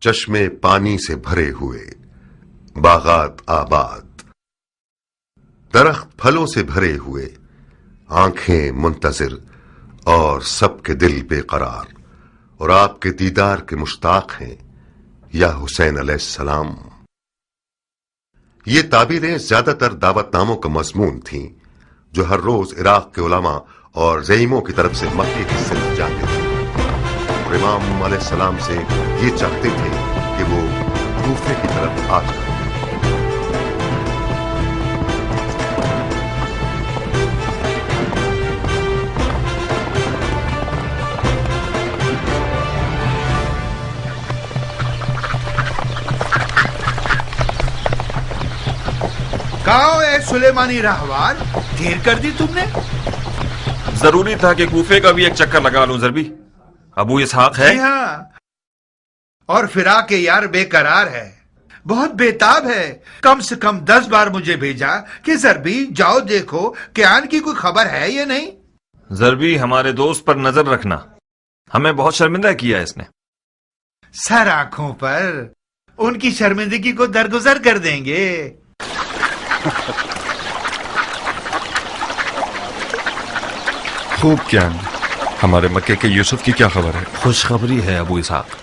چشمے پانی سے بھرے ہوئے، باغات آباد، درخت پھلوں سے بھرے ہوئے، آنکھیں منتظر اور سب کے دل بے قرار، اور آپ کے دیدار کے مشتاق ہیں یا حسین علیہ السلام۔ یہ تعبیریں زیادہ تر دعوت ناموں کا مضمون تھیں جو ہر روز عراق کے علماء اور زعیموں کی طرف سے مکی کی سمت جاتے تھے، اور امام علیہ السلام سے یہ چاہتے تھے کہ وہ کوفے کی طرف آ جائیں۔ کہاں اے سلیمانی راہوار، دیر کر دی تم نے؟ ضروری تھا کہ کوفے کا بھی ایک چکر لگا لوں ضربی۔ ابو اسحاق ہے؟ جی ہاں، اور فراق یار بے قرار ہے، بہت بےتاب ہے۔ کم سے کم 10 بار مجھے بھیجا کہ ضربی جاؤ دیکھو کہ آن کی کوئی خبر ہے یا نہیں۔ ضربی، ہمارے دوست پر نظر رکھنا، ہمیں بہت شرمندہ کیا اس نے۔ سر آنکھوں پر، ان کی شرمندگی کو درگزر کر دیں گے۔ خوب کیا، ہمارے مکے کے یوسف کی کیا خبر ہے؟ خوشخبری ہے ابو اسحاق،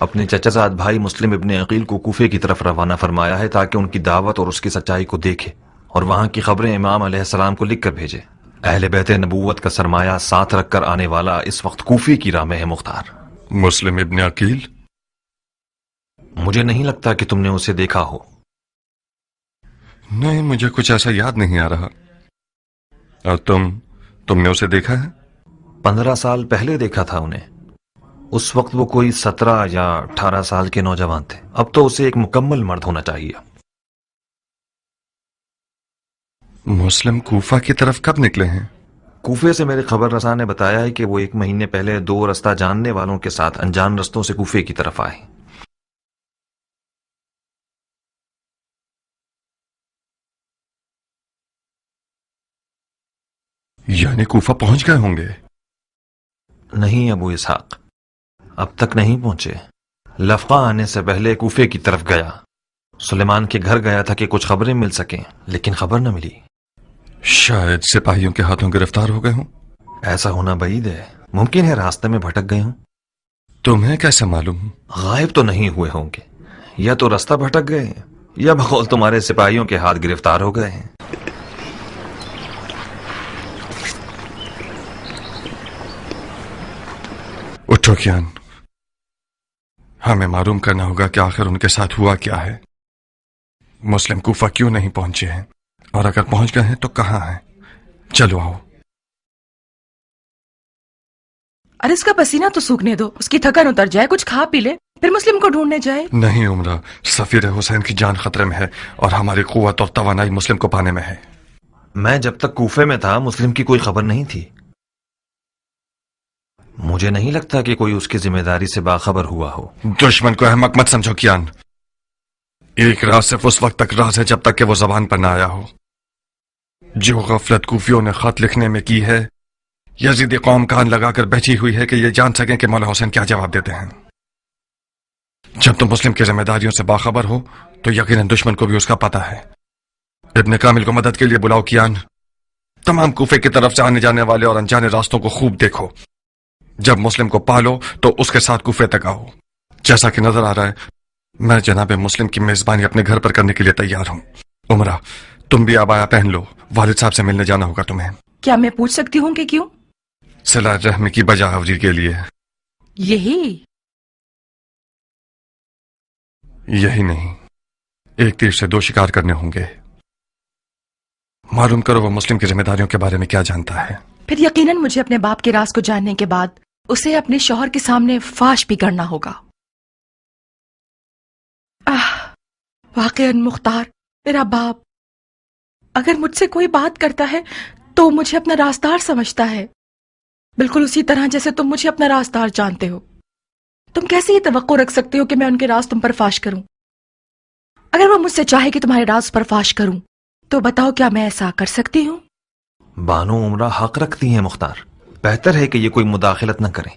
اپنے چچا زاد بھائی مسلم ابن عقیل کو کوفے کی طرف روانہ فرمایا ہے تاکہ ان کی دعوت اور اس کی سچائی کو دیکھے اور وہاں کی خبریں امام علیہ السلام کو لکھ کر بھیجے۔ اہل بیت نبوت کا سرمایہ ساتھ رکھ کر آنے والا اس وقت کوفے کی راہ میں ہے مختار۔ مسلم ابن عقیل؟ مجھے نہیں لگتا کہ تم نے اسے دیکھا ہو۔ نہیں، مجھے کچھ ایسا یاد نہیں آ رہا۔ اور تم نے اسے دیکھا ہے؟ 15 سال پہلے دیکھا تھا انہیں، اس وقت وہ کوئی 17 یا 18 سال کے نوجوان تھے، اب تو اسے ایک مکمل مرد ہونا چاہیے۔ مسلم کوفہ کی طرف کب نکلے ہیں؟ کوفے سے میرے خبر رساں نے بتایا ہے کہ وہ 1 مہینے پہلے 2 رستہ جاننے والوں کے ساتھ انجان رستوں سے کوفے کی طرف آئے۔ یعنی کوفہ پہنچ گئے ہوں گے؟ نہیں ابو اسحاق، اب تک نہیں پہنچے۔ لفقہ آنے سے پہلے کوفے کی طرف گیا، سلیمان کے گھر گیا تھا کہ کچھ خبریں مل سکیں، لیکن خبر نہ ملی۔ شاید سپاہیوں کے ہاتھوں گرفتار ہو گئے ہوں۔ ایسا ہونا بعید ہے، ممکن ہے راستے میں بھٹک گئے ہوں۔ تمہیں کیسے معلوم؟ غائب تو نہیں ہوئے ہوں گے، یا تو رستہ بھٹک گئے ہیں یا بقول تمہارے سپاہیوں کے ہاتھ گرفتار ہو گئے ہیں۔ اٹھو کیان، ہمیں معلوم کرنا ہوگا کہ آخر ان کے ساتھ ہوا کیا ہے۔ مسلم کوفہ کیوں نہیں پہنچے ہیں، اور اگر پہنچ گئے ہیں تو کہاں ہیں؟ چلو آؤ۔ ارے اس کا پسینہ تو سوکھنے دو، اس کی تھکن اتر جائے، کچھ کھا پی لے، پھر مسلم کو ڈھونڈنے جائے۔ نہیں عمرہ، سفیر حسین کی جان خطرے میں ہے اور ہماری قوت اور توانائی مسلم کو پانے میں ہے۔ میں جب تک کوفے میں تھا مسلم کی کوئی خبر نہیں تھی، مجھے نہیں لگتا کہ کوئی اس کی ذمہ داری سے باخبر ہوا ہو۔ دشمن کو احمق مت سمجھو کیان، ایک راز صرف اس وقت تک راز ہے جب تک کہ وہ زبان پر نہ آیا ہو۔ جو غفلت کوفیوں نے خط لکھنے میں کی ہے، یزیدی قوم کان لگا کر بیٹھی ہوئی ہے کہ یہ جان سکیں کہ مولا حسین کیا جواب دیتے ہیں۔ جب تم مسلم کی ذمہ داریوں سے باخبر ہو تو یقیناً دشمن کو بھی اس کا پتہ ہے۔ ابن کامل کو مدد کے لیے بلاؤ کیان، تمام کوفے کی طرف سے آنے جانے والے اور انجانے راستوں کو خوب دیکھو۔ جب مسلم کو پالو تو اس کے ساتھ کوفے تک آؤ۔ جیسا کہ نظر آ رہا ہے میں جناب مسلم کی میزبانی اپنے گھر پر کرنے کے لیے تیار ہوں۔ عمرہ، تم بھی عبایا پہن لو، والد صاحب سے ملنے جانا ہوگا تمہیں۔ کیا میں پوچھ سکتی ہوں کہ کیوں؟ صلہ رحمی کی بجا آوری کے لیے۔ یہی نہیں، ایک تیر سے 2 شکار کرنے ہوں گے۔ معلوم کرو وہ مسلم کی ذمہ داریوں کے بارے میں کیا جانتا ہے۔ پھر یقیناً مجھے اپنے باپ کے راز کو جاننے کے بعد اسے اپنے شوہر کے سامنے فاش بھی کرنا ہوگا۔ واقعاً مختار، میرا باپ اگر مجھ سے کوئی بات کرتا ہے تو مجھے اپنا رازدار سمجھتا ہے، بالکل اسی طرح جیسے تم مجھے اپنا رازدار جانتے ہو۔ تم کیسے یہ توقع رکھ سکتے ہو کہ میں ان کے راز تم پر فاش کروں؟ اگر وہ مجھ سے چاہے کہ تمہارے راز پر فاش کروں تو بتاؤ کیا میں ایسا کر سکتی ہوں؟ بانو عمرہ حق رکھتی ہیں مختار، بہتر ہے کہ یہ کوئی مداخلت نہ کریں۔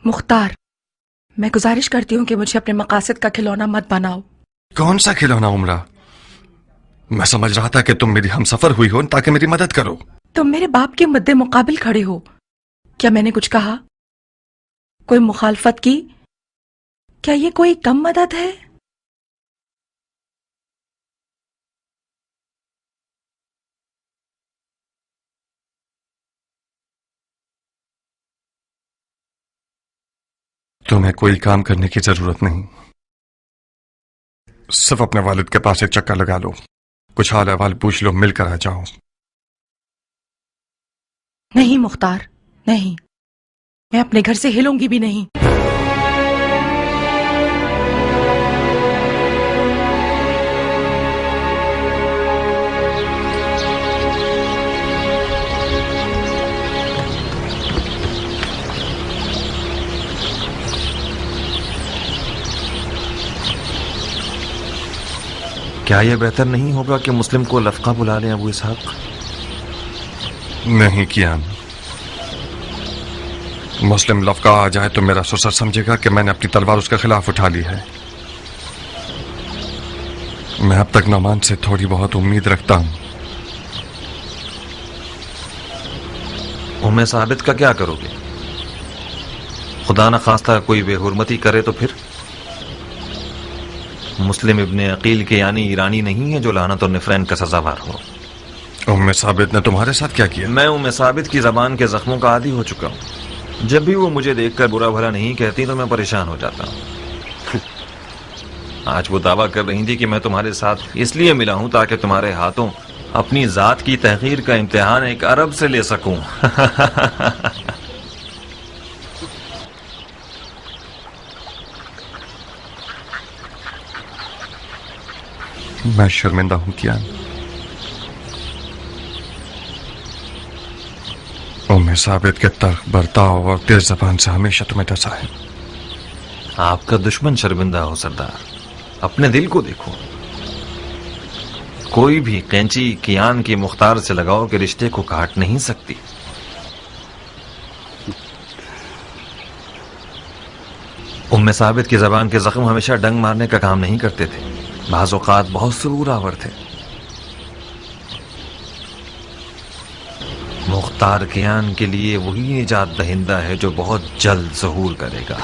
مختار، मैं गुजारिश करती हूँ कि मुझे अपने मकासद का खिलौना मत बनाओ। कौन सा खिलौना उमरा? मैं समझ रहा था कि तुम मेरी हमसफर हुई हो ताकि मेरी मदद करो। तुम मेरे बाप के मद्दे मुकाबिल खड़े हो। क्या मैंने कुछ कहा? कोई मुखालफत की? क्या ये कोई कम मदद है? तुम्हें कोई काम करने की जरूरत नहीं, सिर्फ अपने वालिद के पास एक चक्कर लगा लो, कुछ हाल अहवाल पूछ लो, मिलकर आ जाओ। नहीं मुख्तार, नहीं, मैं अपने घर से हिलूंगी भी नहीं। क्या यह बेहतर नहीं होगा कि मुस्लिम को लफका बुला लें अबू इसहाक? नहीं कियान, मुस्लिम लफका आ जाए तो मेरा ससुर समझेगा कि मैंने अपनी तलवार उसके खिलाफ उठा ली है। मैं अब तक नौमान से थोड़ी बहुत उम्मीद रखता हूं। उम्मे साबित का क्या करोगे? खुदा न खास्ता कोई बेहुरमती करे तो फिर? मुस्लिम इब्ने अकील के यानी ईरानी नहीं है जो लानत और निफरैन का सजावार हो। उम्मे साबित ने तुम्हारे साथ क्या किया? मैं उम्मे साबित की जबान के जख्मों का आदी हो चुका हूं। जब भी वो मुझे देखकर बुरा भला नहीं कहती तो मैं परेशान हो जाता हूं। आज वो दावा कर रही थी कि मैं तुम्हारे साथ इसलिए मिला हूं ताकि तुम्हारे हाथों अपनी जात की तहकीर का इम्तिहान एक अरब से ले सकूं। मैं शर्मिंदा हूं कियान। उम्मे साबित के तर्क, बर्ताव और तेज जबान से हमेशा तुम्हें डसा है। आपका दुश्मन शर्मिंदा हो सरदार, अपने दिल को देखो। कोई भी कैंची कियान की मुख्तार से लगाओ के रिश्ते को काट नहीं सकती। उम्मे साबित की जबान के जख्म हमेशा डंग मारने का काम नहीं करते थे, बाज़ औक़ात बहुत सुरूर आवर थे। मुख्तार कियान के लिए वही निजात दहिंदा है जो बहुत जल्द ज़हूर करेगा।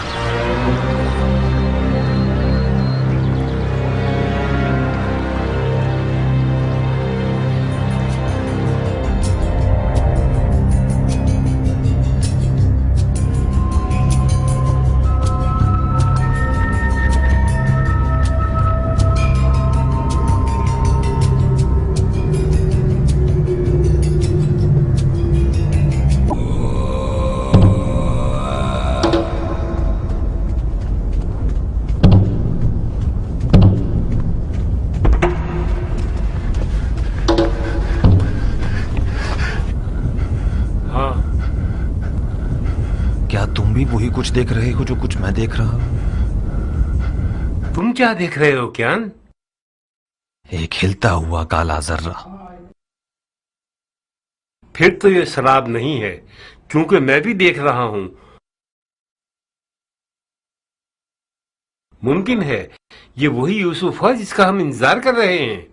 वही कुछ देख रहे हो जो कुछ मैं देख रहा हूं? तुम क्या देख रहे हो कियान? एक हिलता हुआ काला जर्रा। फिर तो ये शराब नहीं है, क्योंकि मैं भी देख रहा हूं। मुमकिन है ये वही यूसुफ है जिसका हम इंतजार कर रहे हैं।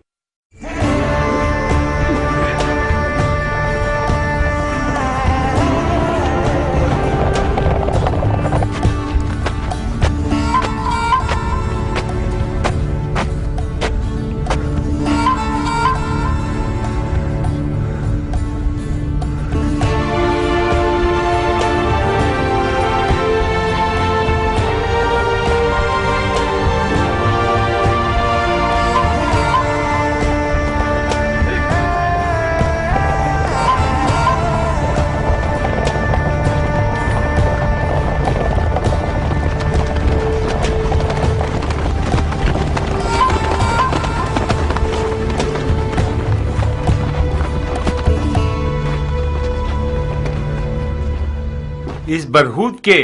इस बरहूत के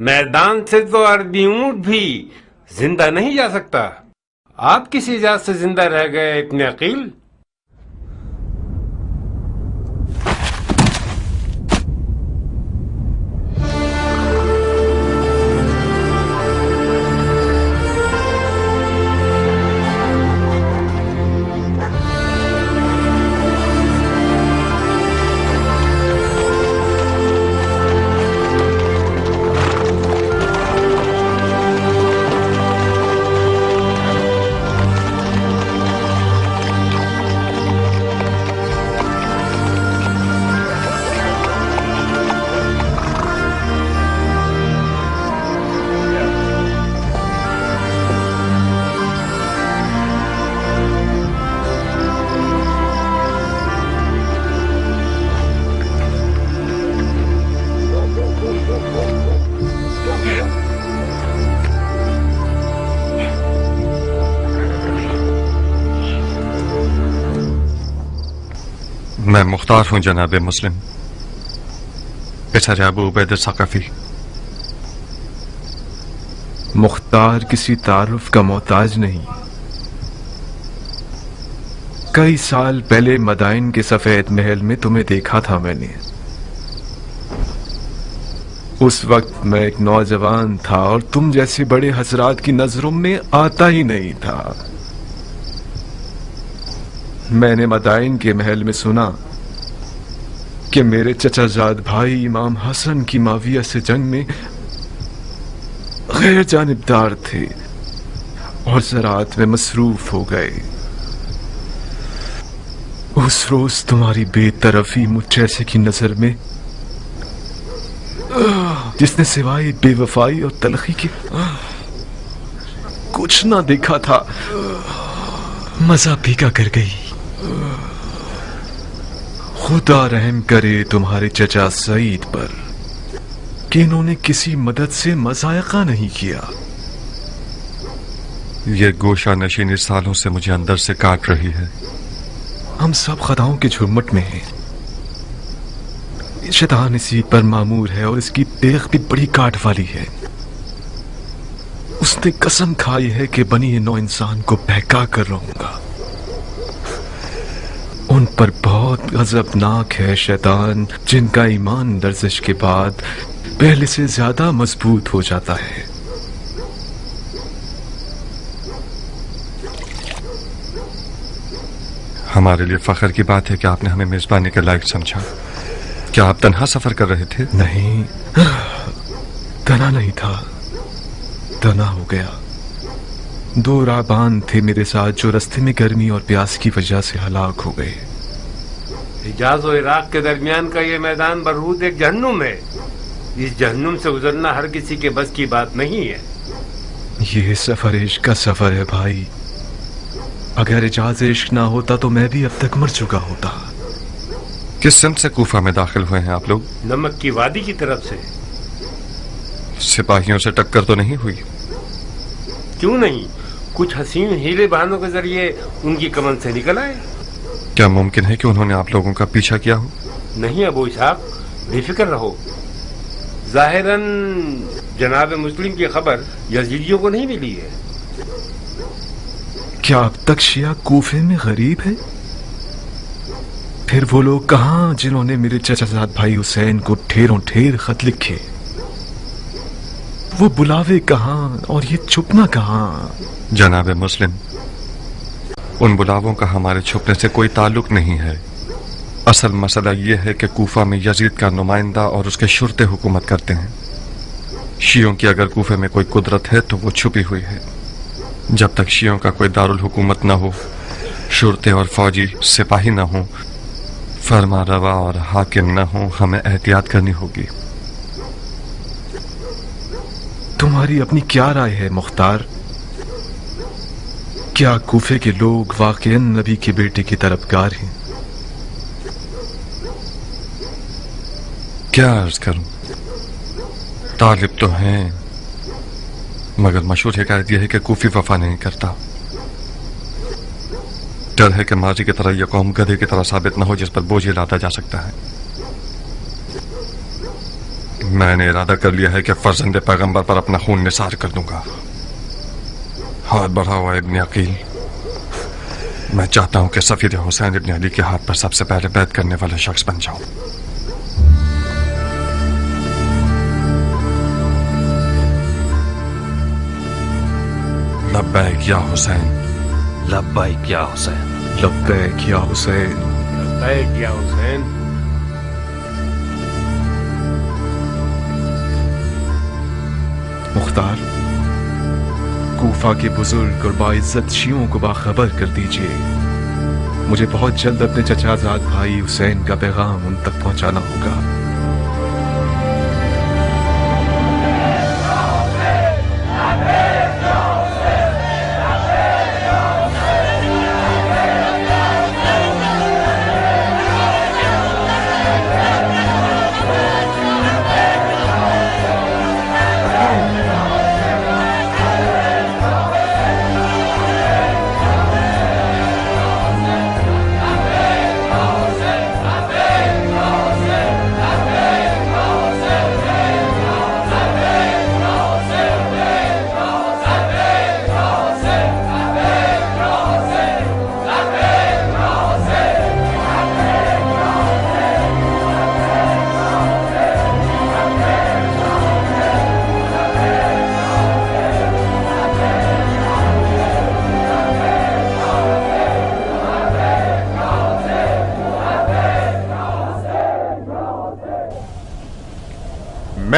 मैदान से तो अर्दी ऊंट भी जिंदा नहीं जा सकता। आप किस इजाजत से जिंदा रह गए इब्ने अकील? मैं मुख्तार हूं जनाब मुस्लिम, पिता अबू उबैद सक़फ़ी। मुख्तार किसी तारुफ का मोहताज नहीं। कई साल पहले मदाइन के सफेद महल में तुम्हें देखा था मैंने। उस वक्त मैं एक नौजवान था और तुम जैसे बड़े हजरात की नजरों में आता ही नहीं था। मैंने मदाइन के महल में सुना कि मेरे चचाजाद भाई इमाम हसन की माविया से जंग में गैर जानिबदार थे और ज़राअत में मसरूफ हो गए। उस रोज तुम्हारी बेतरफी मुझ जैसे की नजर में, जिसने सिवाय बेवफाई और तलखी के कुछ ना देखा था, मजा फीका कर गई। खुदा रहम करे तुम्हारे चचा सईद पर कि इन्होंने किसी मदद से मजायका नहीं किया। ये गोशा नशीनी सालों से मुझे अंदर से काट रही है। हम सब खदाओं के झुरमुट में हैं। शैतान इसी पर मामूर है और इसकी देख भी बड़ी काट वाली है। उसने कसम खाई है कि बनी नौ इंसान को बहका कर रहूंगा। उन पर बहुत गजबनाक है शैतान, जिनका ईमान लर्जिश के बाद पहले से ज्यादा मजबूत हो जाता है। हमारे लिए फख्र की बात है कि आपने हमें मेजबानी के लायक समझा। क्या आप तन्हा सफर कर रहे थे? नहीं, तना नहीं था, तना हो गया। दो राहबान थे मेरे साथ जो रास्ते में गर्मी और प्यास की वजह से हलाक हो गए। हिजाज और इराक के दरमियान का ये मैदान बरूद एक जहन्नुम है। इस जहन्नुम से गुजरना हर किसी के बस की बात नहीं है। ये सफर इश्क का सफर है भाई। अगर इजाज़ इश्क ना होता तो मैं भी अब तक मर चुका होता। किस सिमत से कूफा में दाखिल हुए हैं आप लोग? नमक की वादी की तरफ से। सिपाहियों से टक्कर तो नहीं हुई? क्यों नहीं, कुछ हसीन हीले बहानों के जरिए उनकी कमन से निकल आए। क्या मुमकिन है कि उन्होंने आप लोगों का पीछा किया हो? नहीं अबू इसहाक, बेफिक्र रहो। जाहिरन जनाब मुस्लिम की खबर यजीदियों को नहीं मिली है। क्या अब तक शिया कूफे में गरीब है? फिर वो लोग कहां जिन्होंने मेरे चचाजाद भाई हुसैन को ढेरों ढेर खत लिखे? वो बुलावे कहां और ये छुपना कहां? जनाब मुस्लिम, उन बुलावों का हमारे छुपने से कोई ताल्लुक नहीं है। असल मसला यह है कि कूफा में यजीद का नुमाइंदा और उसके शुरते हुकूमत करते हैं। शियों की अगर कूफे में कोई कुदरत है तो वो छुपी हुई है। जब तक शियों का कोई दारुल हुकूमत न हो, शुरते और फौजी सिपाही न हो, फरमा रवा और हाकिम न हो, हमें एहतियात करनी होगी। तुम्हारी अपनी क्या राय है मुख्तार? क्या कूफे के लोग वाकईन नबी के बेटे की तरफदार हैं? क्या अर्ज करूं, तालिब तो हैं, मगर मशहूर हिकायत यह है कि कूफी वफा नहीं करता। डर है कि माजी की तरह यह कौम गधे की तरह साबित न हो जिस पर बोझ लादा जा सकता है। मैंने इरादा कर लिया है कि फर्जंद पैगंबर पर अपना खून निसार कर दूंगा। हाथ बढ़ाओ इब्न अकील। मैं चाहता हूं कि सफीर हुसैन इब्न अली के हाथ पर सबसे पहले बैत करने वाला शख्स बन जाऊं। लब्बैक या हुसैन। लब्बैक या हुसैन। लब्बैक या हुसैन। लब्बैक या हुसैन। मुख्तार, कूफा के बुजुर्ग और बाइज्जत शियों को बाखबर कर दीजिए। मुझे बहुत जल्द अपने चचाजाद भाई हुसैन का पैगाम उन तक पहुंचाना होगा।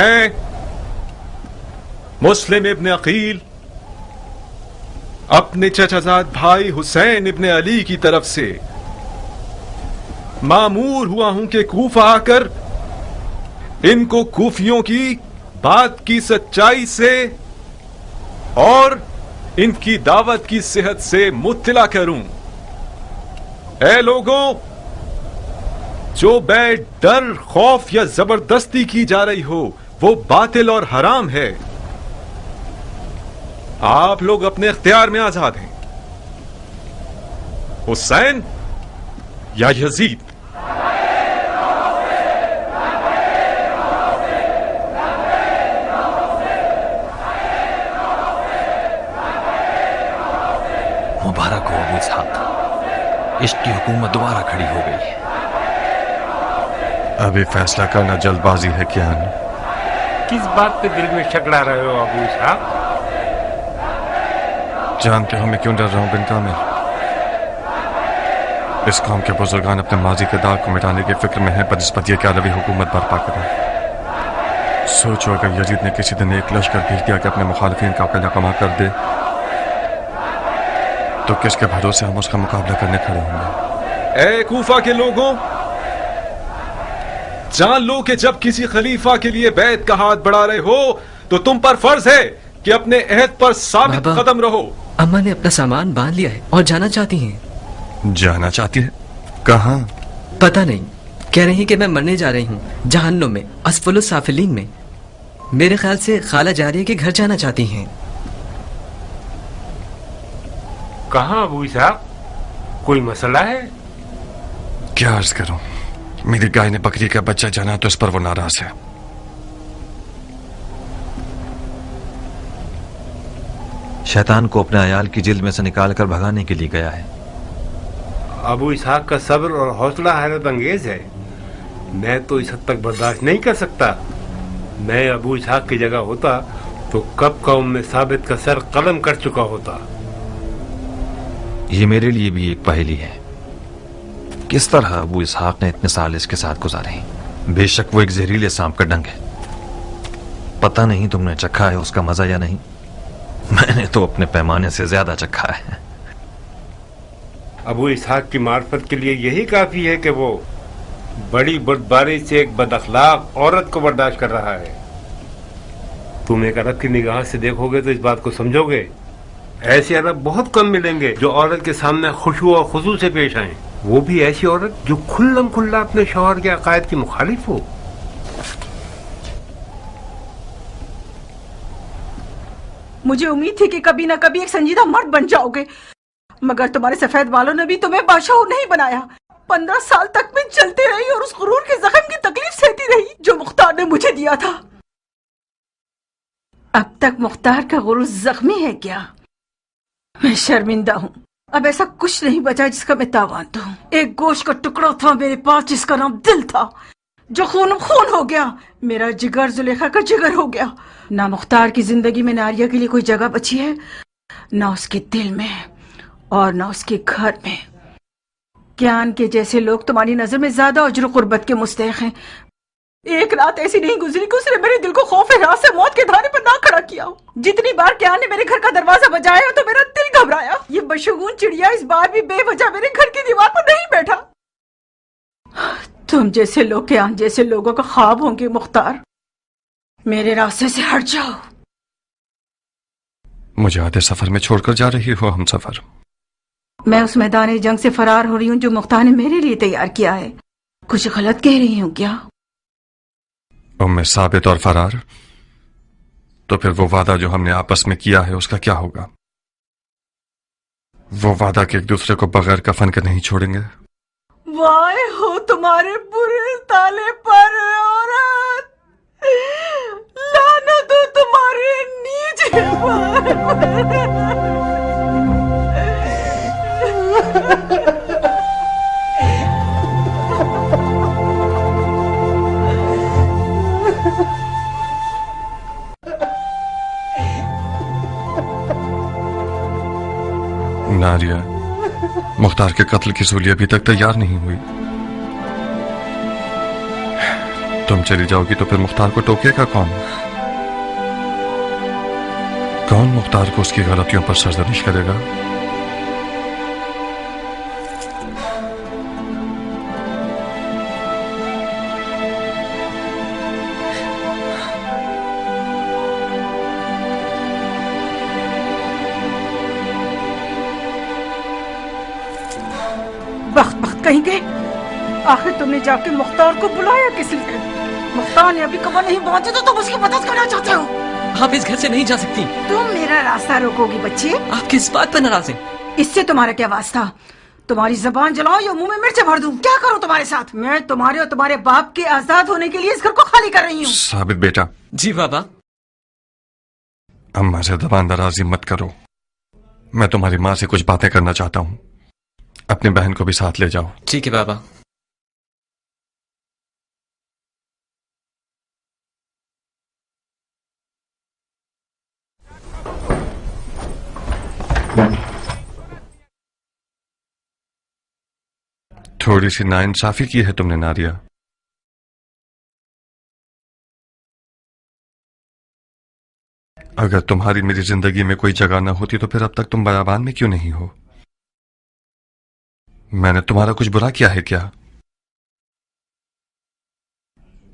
میں مسلم ابن عقیل اپنے چچا زاد بھائی حسین ابن علی کی طرف سے مامور ہوا ہوں کہ کوفہ آ کر ان کو کوفیوں کی بات کی سچائی سے اور ان کی دعوت کی صحت سے مطلع کروں۔ اے لوگوں، جو بیعت ڈر، خوف یا زبردستی کی جا رہی ہو وہ باطل اور حرام ہے۔ آپ لوگ اپنے اختیار میں آزاد ہیں، حسین یا یزید۔ مبارک ہو ابو اسحاق، عشق کی حکومت دوبارہ کھڑی ہو گئی ہے۔ ابھی فیصلہ کرنا جلد بازی ہے کیا؟ کس بات پہ دل میں شک لا رہے ہو ابو اسحاق؟ جانتے ہو میں کیوں ڈر رہا ہوں بن کامل؟ اس قوم کے بزرگان اپنے ماضی کے داغ کو مٹانے کی فکر میں ہیں بنسبت یہ کہ عربی حکومت برپا کریں۔ سوچو اگر یزید نے کسی دن ایک لشکر بھیج دیا کہ اپنے مخالفین کا قلعہ کما کر دے تو کس کے بھروسے ہم اس کا مقابلہ کرنے کھڑے ہوں گے؟ اے کوفہ کے لوگوں، جان لو کہ جب کسی خلیفہ کے لیے بیعت کا ہاتھ بڑھا رہے ہو تو تم پر فرض ہے کہ اپنے عہد پر ثابت قدم رہو۔ اماں نے اپنا سامان باندھ لیا ہے اور جانا چاہتی ہیں۔ جانا چاہتی ہے؟ کہاں؟ پتہ نہیں، کہہ رہی ہیں کہ میں مرنے جا رہی ہوں جہنم میں، اسفل السافلین میں۔ میرے خیال سے خالہ جاریہ کے گھر جانا چاہتی ہیں۔ کہاں ابو اسحاق؟ کوئی مسئلہ ہے؟ کیا عرض کروں، میری گائے نے بکری کا بچہ جانا تو اس پر وہ ناراض ہے۔ شیطان کو اپنے عیال کی جلد میں سے نکال کر بھگانے کے لیے گیا ہے۔ ابو اسحاق کا صبر اور حوصلہ حیرت انگیز ہے، میں تو اس حد تک برداشت نہیں کر سکتا۔ میں ابو اسحاق کی جگہ ہوتا تو کب قوم میں ثابت کا سر قلم کر چکا ہوتا۔ یہ میرے لیے بھی ایک پہیلی ہے، کس طرح ابو اسحاق نے اتنے سال اس کے ساتھ گزارے ہیں۔ بے شک وہ ایک زہریلے سانپ کا ڈنگ ہے، پتہ نہیں تم نے چکھا ہے اس کا مزہ یا نہیں، میں نے تو اپنے پیمانے سے زیادہ چکھا ہے۔ ابو اسحاق کی معرفت کے لیے یہی کافی ہے کہ وہ بڑی بردباری سے ایک بد اخلاق عورت کو برداشت کر رہا ہے۔ تم ایک عرب کی نگاہ سے دیکھو گے تو اس بات کو سمجھو گے۔ ایسے عرب بہت کم ملیں گے جو عورت کے سامنے خشوع اور خضوع سے پیش آئیں، وہ بھی ایسی عورت جو کھلم کھلا اپنے شوہر کے عقائد کی مخالف ہو۔ مجھے امید تھی کہ کبھی نہ کبھی ایک سنجیدہ مرد بن جاؤ گے، مگر تمہارے سفید بالوں نے بھی تمہیں بادشاہ نہیں بنایا۔ 15 سال تک میں چلتی رہی اور اس غرور کے زخم کی تکلیف سہتی رہی جو مختار نے مجھے دیا تھا۔ اب تک مختار کا غرور زخمی ہے کیا؟ میں شرمندہ ہوں، اب ایسا کچھ نہیں بچا جس کا میں تاوان دوں۔ ایک گوشت کا ٹکڑا تھا میرے پاس جس کا نام دل تھا، جو خون خون ہو گیا۔ میرا جگر زلیخا کا جگر ہو گیا۔ نہ مختار کی زندگی میں ناریہ کے لیے کوئی جگہ بچی ہے، نہ اس کے دل میں اور نہ اس کے گھر میں۔ کیان کے جیسے لوگ تمہاری نظر میں زیادہ اجر و قربت کے مستحق ہیں۔ ایک رات ایسی نہیں گزری کہ اس نے میرے دل کو خوف رات سے موت کے دھارے پر نہ کھڑا کیا ہو۔ جتنی بار کیان نے میرے گھر کا دروازہ بجایا تو میرا دل گھبرایا۔ یہ بشگون چڑیا اس بار بھی بے وجہ میرے گھر کی دیوار پر نہیں بیٹھا۔ تم جیسے لوگ کیان جیسے لوگوں کا خواب ہوں گے مختار، میرے راستے سے ہٹ جاؤ۔ مجھے آدھے سفر میں چھوڑ کر جا رہی ہو ہم سفر؟ میں اس میدان جنگ سے فرار ہو رہی ہوں جو مختار نے میرے لیے تیار کیا ہے۔ کچھ غلط کہہ رہی ہوں کیا؟ ام ثابت اور فرار؟ تو پھر وہ وعدہ جو ہم نے آپس میں کیا ہے اس کا کیا ہوگا؟ وہ وعدہ کہ ایک دوسرے کو بغیر کفن کے نہیں چھوڑیں گے؟ وائے ہو تمہارے برے تالے پر عورت، لعنت ہو تمہارے نیچے پر۔ ناریہ، مختار کے قتل کی سولی ابھی تک تیار نہیں ہوئی، तुम चली जाओगी तो फिर मुख्तार को टोकेगा कौन? कौन मुख्तार को उसकी गलतियों पर सरजनिश करेगा? वक्त कहीं गए। आखिर तुमने जाके मुख्तार को बुलाया किस लिए? मुख्तार ने अभी कमर नहीं पहुंचे तो तुम उसकी मदद करना चाहते हो? आप इस घर से नहीं जा सकती। तुम मेरा रास्ता रोकोगी बच्चे? आप किस बात पर नाराज हैं? इससे तुम्हारा क्या वास्ता? तुम्हारी जबान जलाओ या मुंह में मिर्च भर दूं? क्या करूं तुम्हारे साथ? मैं तुम्हारे और तुम्हारे बाप के आजाद होने के लिए इस घर को खाली कर रही हूँ। साबित बेटा। जी बाबा। अम्मा से दबान दराजी मत करो। मैं तुम्हारी माँ से कुछ बातें करना चाहता हूँ। अपनी बहन को भी साथ ले जाओ। ठीक है बाबा। थोड़ी सी नाइंसाफी की है तुमने नारिया। अगर तुम्हारी मेरी जिंदगी में कोई जगह न होती तो फिर अब तक तुम बयाबान में क्यों नहीं हो? मैंने तुम्हारा कुछ बुरा किया है क्या?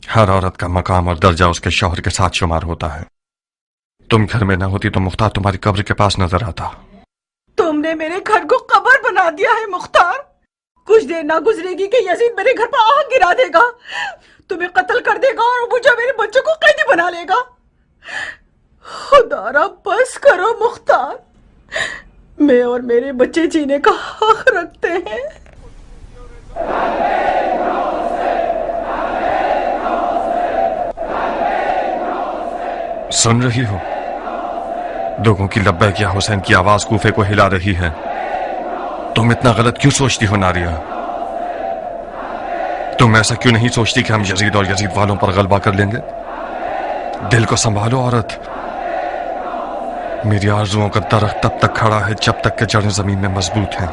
हर औरत का मकाम और दर्जा उसके शौहर के साथ शुमार होता है। तुम घर में न होती तो मुख्तार तुम्हारी कब्र के पास नजर आता। तुमने मेरे घर को कब्र बना दिया है मुख्तार। कुछ देर ना गुजरेगी कि यजीद मेरे घर पर आग गिरा देगा, तुम्हें कत्ल कर देगा और मुझे मेरे बच्चों को कैदी बना लेगा। खुदारा बस करो मुख्तार, मैं और मेरे बच्चे जीने का हक रखते हैं। सुन रही हो? लोगों की लब्बैक या हुसैन की आवाज कूफे को हिला रही है। तुम इतना गलत क्यों सोचती हो नारिया? तुम ऐसा क्यों नहीं सोचती कि हम यजीद और यजीद वालों पर गलबा कर लेंगे? दिल को संभालो औरत। मेरी आरजुओं का दरख्त तब तक खड़ा है जब तक कि जड़ें जमीन में मजबूत हैं।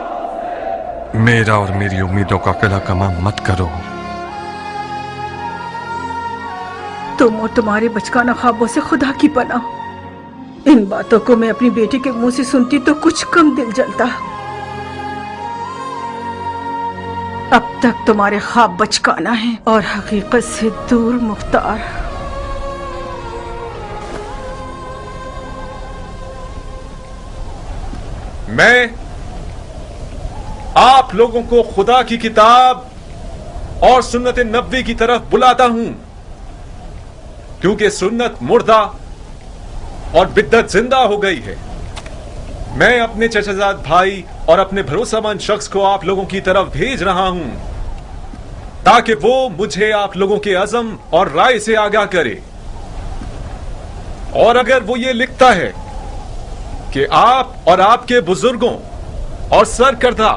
मेरा और मेरी उम्मीदों का किला कमा मत करो। तुम और तुम्हारे बचकाना ख्वाबों से खुदा की पनाह। इन बातों को मैं अपनी बेटी के मुंह से सुनती तो कुछ कम दिल जलता। अब तक तुम्हारे ख्वाब बचकाना है और हकीकत से दूर मुख्तार। मैं आप लोगों को खुदा की किताब और सुन्नत नबवी की तरफ बुलाता हूं, क्योंकि सुन्नत मुर्दा और बिद्दत जिंदा हो गई है। मैं अपने चचाजाद भाई और अपने भरोसेमंद शख्स को आप लोगों की तरफ भेज रहा हूं ताकि वो मुझे आप लोगों के अज़म और राय से आगाह करे। और अगर वो ये लिखता है कि आप और आपके बुजुर्गों और सरकर्दा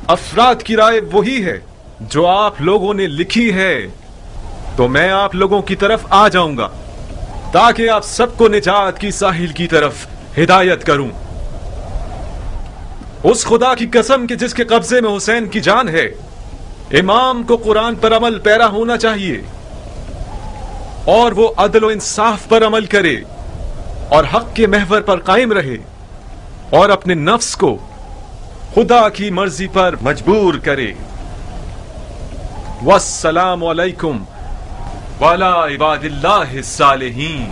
अफराद की राय वही है जो आप लोगों ने लिखी है, तो मैं आप लोगों की तरफ आ जाऊंगा ताकि आप सबको निजात की साहिल की तरफ हिदायत करूं। उस खुदा की कसम कि जिसके कब्जे में हुसैन की जान है, इमाम को कुरान पर अमल पैरा होना चाहिए और वो अदल व इंसाफ पर अमल करे और हक के महवर पर कायम रहे और अपने नफ्स को खुदा की मर्जी पर मजबूर करे। वस्सलामु अलैकुम वाला इबादिल्लाहि सालिहीन।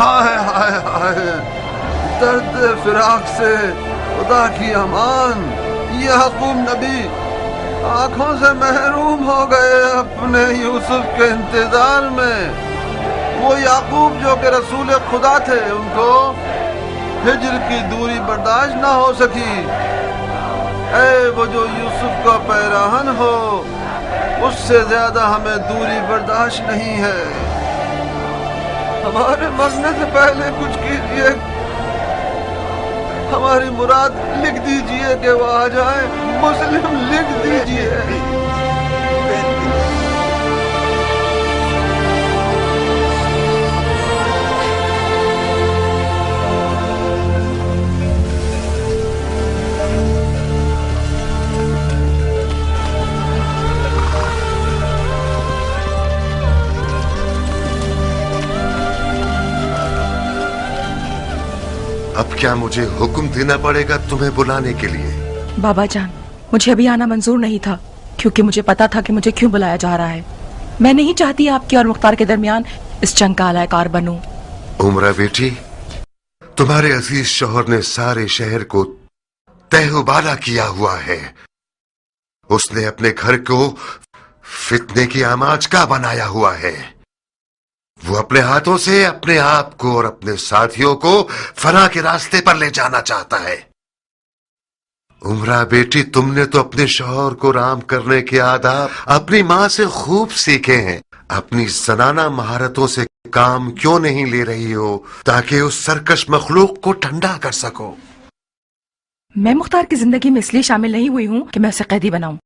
हाय हाय हाय, दर्द फिराक से खुदा की अमान। याकूब नबी आंखों से महरूम हो गए अपने यूसुफ के इंतजार में। वो याकूब जो कि रसूल खुदा थे, उनको हिजर की दूरी बर्दाश्त ना हो सकी। ऐ वो जो यूसुफ का पैराहन हो, उससे ज्यादा हमें दूरी बर्दाश्त नहीं है। ہمارے مرنے سے پہلے کچھ کیجیے، ہماری مراد لکھ دیجیے کہ وہ آ جائیں، مسلم لکھ دیجیے۔ اب کیا مجھے حکم دینا پڑے گا تمہیں بلانے کے لیے؟ بابا جان، مجھے ابھی آنا منظور نہیں تھا، کیونکہ مجھے پتا تھا کہ مجھے کیوں بلایا جا رہا ہے۔ میں نہیں چاہتی آپ کے اور مختار کے درمیان اس جنگ کا اعلی کار بنوں۔ عمرہ بیٹی، تمہارے عزیز شوہر نے سارے شہر کو تہو بالا کیا ہوا ہے۔ اس نے اپنے گھر کو فتنے کی آماج کا بنایا ہوا ہے۔ وہ اپنے ہاتھوں سے اپنے آپ کو اور اپنے ساتھیوں کو فنا کے راستے پر لے جانا چاہتا ہے۔ عمرہ بیٹی، تم نے تو اپنے شوہر کو رام کرنے کے آداب اپنی ماں سے خوب سیکھے ہیں۔ اپنی زنانہ مہارتوں سے کام کیوں نہیں لے رہی ہو تاکہ اس سرکش مخلوق کو ٹھنڈا کر سکو؟ میں مختار کی زندگی میں اس لیے شامل نہیں ہوئی ہوں کہ میں اسے قیدی بناؤں۔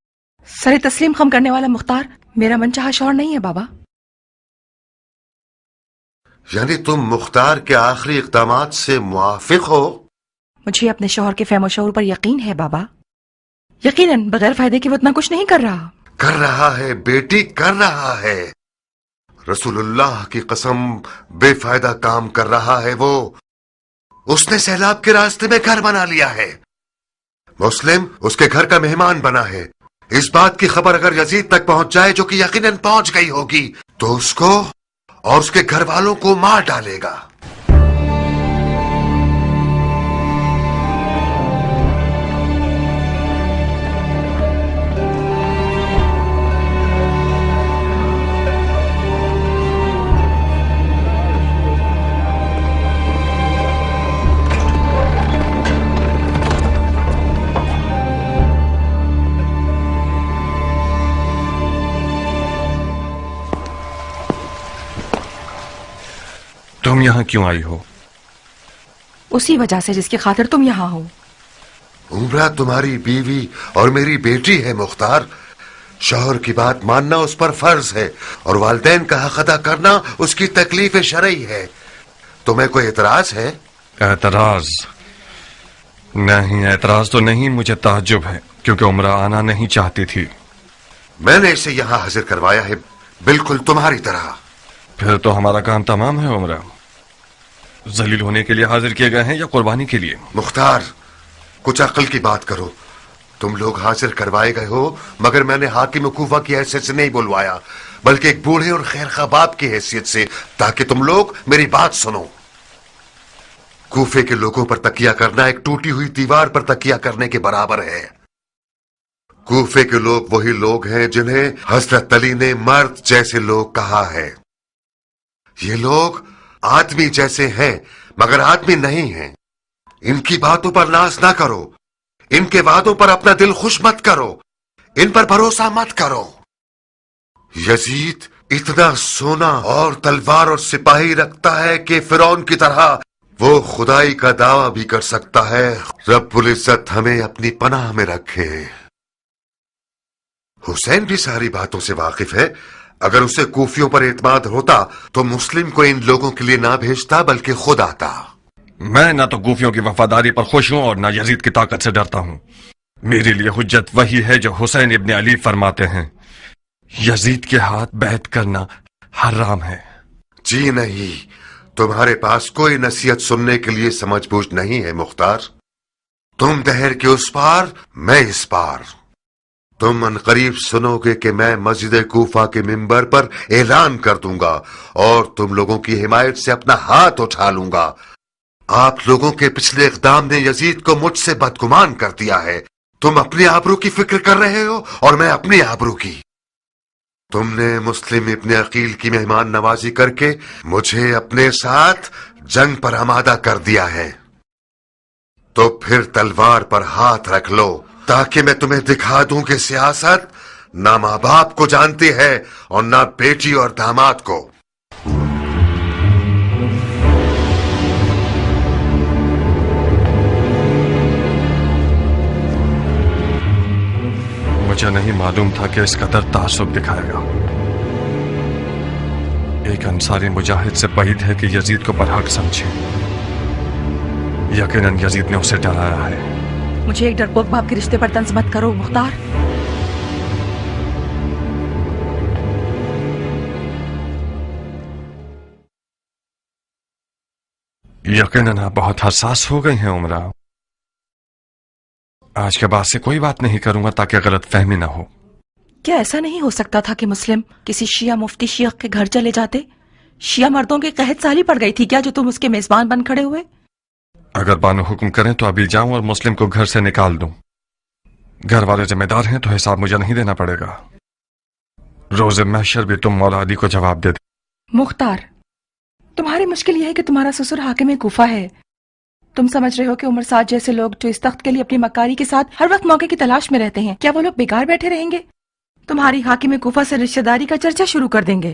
سر تسلیم خم کرنے والا مختار میرا منچاہا شوہر نہیں ہے بابا۔ یعنی تم مختار کے آخری اقدامات سے موافق ہو؟ مجھے اپنے شوہر کے فہم و شعور پر یقین ہے بابا، یقیناً بغیر فائدے کے وہ اتنا کچھ نہیں کر رہا۔ کر رہا ہے بیٹی، کر رہا ہے۔ رسول اللہ کی قسم، بے فائدہ کام کر رہا ہے وہ۔ اس نے سیلاب کے راستے میں گھر بنا لیا ہے، مسلم اس کے گھر کا مہمان بنا ہے۔ اس بات کی خبر اگر یزید تک پہنچ جائے، جو کہ یقیناً پہنچ گئی ہوگی، تو اس کو اور اس کے گھر والوں کو مار ڈالے گا۔ تم یہاں کیوں آئی ہو؟ اسی وجہ سے جس کی خاطر تم یہاں ہو۔ عمرہ تمہاری بیوی اور میری بیٹی ہے مختار۔ شوہر کی بات ماننا اس پر فرض ہے، اور والدین کا حق ادا کرنا اس کی تکلیف شرعی ہے۔ تمہیں کوئی اعتراض ہے؟ اعتراض نہیں، اعتراض تو نہیں، مجھے تعجب ہے کیونکہ عمرہ آنا نہیں چاہتی تھی۔ میں نے اسے یہاں حاضر کروایا ہے، بالکل تمہاری طرح۔ پھر تو ہمارا کام تمام ہے۔ عمرہ ذلیل ہونے کے لیے حاضر کیے گئے ہیں یا قربانی کے لیے؟ مختار، کچھ عقل کی بات کرو۔ تم لوگ حاضر کوائے گئے ہو، مگر میں نے حاکم کوفہ کی حیثیت سے نہیں بلوایا، بلکہ ایک بوڑھے اور خیر خواہ باپ کی حیثیت سے، تاکہ تم لوگ میری بات سنو۔ کوفے کے لوگوں پر تکیہ کرنا ایک ٹوٹی ہوئی دیوار پر تکیہ کرنے کے برابر ہے۔ کوفے کے لوگ وہی لوگ ہیں جنہیں حضرت علی نے مرد جیسے لوگ کہا ہے۔ یہ لوگ آدمی جیسے ہیں مگر آدمی نہیں ہیں۔ ان کی باتوں پر ناز نہ کرو، ان کے وعدوں پر اپنا دل خوش مت کرو، ان پر بھروسہ مت کرو۔ یزید اتنا سونا اور تلوار اور سپاہی رکھتا ہے کہ فرعون کی طرح وہ خدائی کا دعویٰ بھی کر سکتا ہے۔ رب العزت ہمیں اپنی پناہ میں رکھے۔ حسین بھی ساری باتوں سے واقف ہے۔ اگر اسے کوفیوں پر اعتماد ہوتا تو مسلم کو ان لوگوں کے لیے نہ بھیجتا بلکہ خود آتا۔ میں نہ تو کوفیوں کی وفاداری پر خوش ہوں اور نہ یزید کی طاقت سے ڈرتا ہوں۔ میرے لیے حجت وہی ہے جو حسین ابن علی فرماتے ہیں، یزید کے ہاتھ بیعت کرنا حرام ہے۔ جی نہیں، تمہارے پاس کوئی نصیحت سننے کے لیے سمجھ بوجھ نہیں ہے مختار۔ تم دہر کے اس پار، میں اس پار۔ تم ان قریب سنو گے کہ میں مسجد کوفہ کے منبر پر اعلان کر دوں گا اور تم لوگوں کی حمایت سے اپنا ہاتھ اٹھا لوں گا۔ آپ لوگوں کے پچھلے اقدام نے یزید کو مجھ سے بدگمان کر دیا ہے۔ تم اپنی آبرو کی فکر کر رہے ہو اور میں اپنی آبرو کی۔ تم نے مسلم ابن عقیل کی مہمان نوازی کر کے مجھے اپنے ساتھ جنگ پر آمادہ کر دیا ہے، تو پھر تلوار پر ہاتھ رکھ لو تاکہ میں تمہیں دکھا دوں کہ سیاست نہ ماں باپ کو جانتی ہے اور نہ بیٹی اور داماد کو۔ मुझे नहीं मालूम था कि इस कदर तासुब दिखाएगा। एक अंसारी मुजाहिद से बाइद है कि यजीद को बरहक समझे। यकीनन यजीद ने उसे डराया है। मुझे एक डरपोक बाप के रिश्ते पर तंज मत करो मुख्तार। यकीनन आप बहुत हसास हो गई हैं उमरा। आज के बाद से कोई बात नहीं करूंगा ताकि गलत फहमी ना हो। क्या ऐसा नहीं हो सकता था कि मुस्लिम किसी शिया मुफ्ती शिया के घर चले जाते? शिया मर्दों की कहत साली पड़ गई थी क्या जो तुम उसके मेजबान बन खड़े हुए? अगर बानो हुक्म करें तो अभी जाऊं और मुस्लिम को घर से निकाल दूं। घर वाले जिम्मेदार हैं तो हिसाब मुझे नहीं देना पड़ेगा। रोज़े महशर भी तुम मौला अली को जवाब दे दे। मुख्तार, तुम्हारी मुश्किल यह है कि तुम्हारा ससुर हाकिम कूफा है। तुम समझ रहे हो कि उमर साद जैसे लोग जो इस तख्त के लिए अपनी मक्कारी के साथ हर वक्त मौके की तलाश में रहते हैं, क्या वो लोग बेकार बैठे रहेंगे? तुम्हारी हाकिम कूफा से रिश्तेदारी का चर्चा शुरू कर देंगे।